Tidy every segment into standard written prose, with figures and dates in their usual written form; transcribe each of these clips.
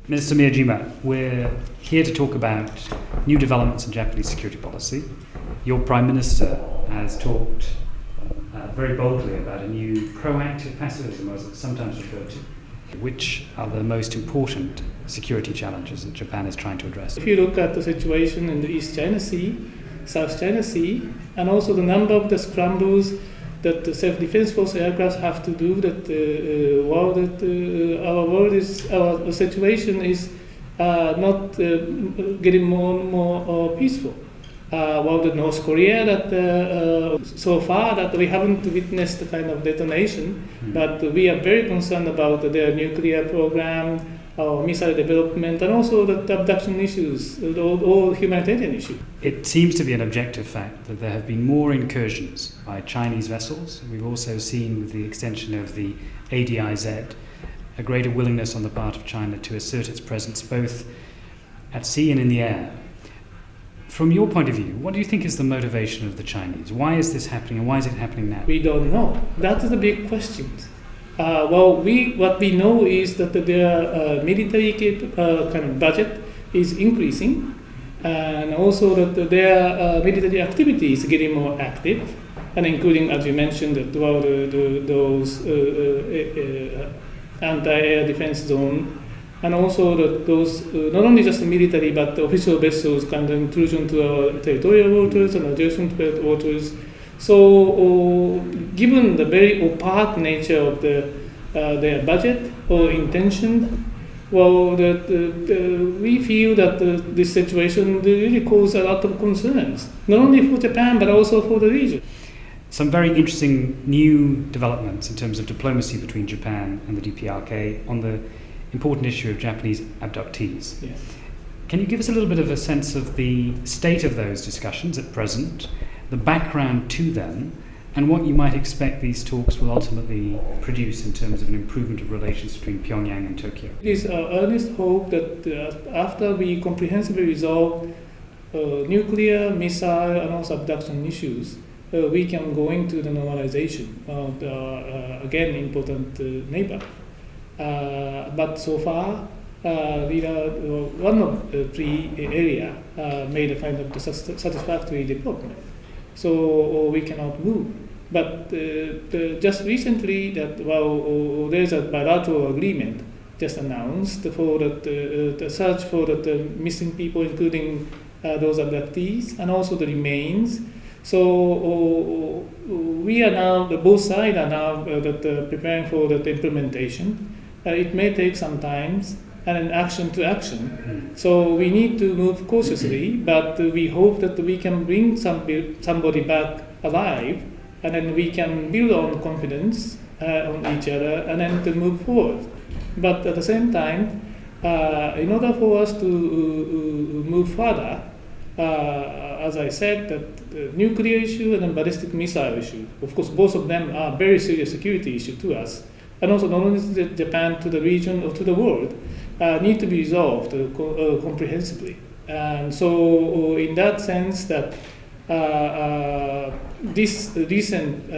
Minister Miyajima, we're here to talk about new developments in Japanese security policy. Your Prime Minister has talked very boldly about a new proactive pacifism, as it's sometimes referred to. Which are the most important security challenges that Japan is trying to address? If you look at the situation in the East China Sea, South China Sea, and also the number of the scrambles that the self-defense force aircraft have to do, our situation is not getting more and more peaceful. While the North Korea, so far that we haven't witnessed the kind of detonation, but we are very concerned about their nuclear program, missile development, and also the abduction issues, all humanitarian issues. It seems to be an objective fact that there have been more incursions by Chinese vessels. We've also seen with the extension of the ADIZ a greater willingness on the part of China to assert its presence both at sea and in the air. From your point of view, what do you think is the motivation of the Chinese? Why is this happening, and why is it happening now? We don't know. That is the big question. What we know is that their military kind of budget is increasing, and also that their military activity is getting more active, and including, as you mentioned, those anti-air defense zone. And also those not only just military but official vessels kind of intrusion to our territorial waters and adjacent waters. So given the very opaque nature of their budget or intention, we feel that this situation really causes a lot of concerns, not only for Japan but also for the region. Some very interesting new developments in terms of diplomacy between Japan and the DPRK on the important issue of Japanese abductees. Yes. Can you give us a little bit of a sense of the state of those discussions at present, the background to them, and what you might expect these talks will ultimately produce in terms of an improvement of relations between Pyongyang and Tokyo? It is our earnest hope that after we comprehensively resolve nuclear, missile, and also abduction issues, we can go into the normalization of the, again, important neighbor. But so far, we are one of the three areas made a kind of satisfactory development. So we cannot move. But just recently, there's a bilateral agreement just announced for the search for the missing people, including those abductees and also the remains. So we are now, both sides are now preparing for the implementation. It may take some time and an action to action. So we need to move cautiously, but we hope that we can bring somebody back alive, and then we can build on confidence on each other, and then to move forward. But at the same time, in order for us to move further, as I said, that the nuclear issue and the ballistic missile issue, of course, both of them are very serious security issue to us. And also not only to Japan, to the region or to the world, need to be resolved comprehensively. And so in that sense that this recent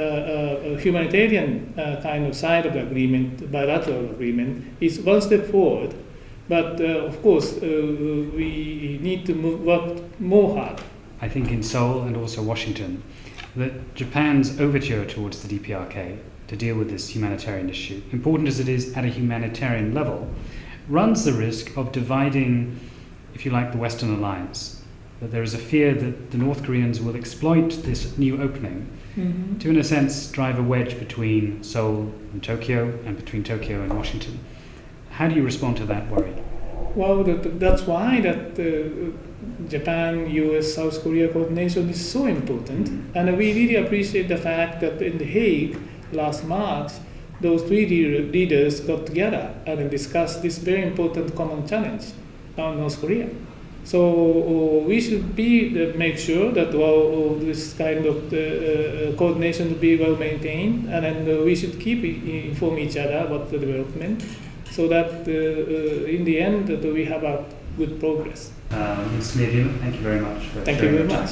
humanitarian kind of side of the agreement, bilateral agreement, is one step forward. But of course, we need to work more hard. I think in Seoul and also Washington, that Japan's overture towards the DPRK to deal with this humanitarian issue, important as it is at a humanitarian level, runs the risk of dividing, if you like, the Western alliance. That there is a fear that the North Koreans will exploit this new opening to, in a sense, drive a wedge between Seoul and Tokyo and between Tokyo and Washington. How do you respond to that worry? Well, that's why Japan, US, South Korea coordination is so important. And we really appreciate the fact that in The Hague, last March, those three leaders got together and discussed this very important common challenge on North Korea. So we should make sure that this kind of coordination will be well maintained, and then we should keep inform each other about the development, so that in the end that we have a good progress. Mr. Miyajima, thank you very much. Thank you very much.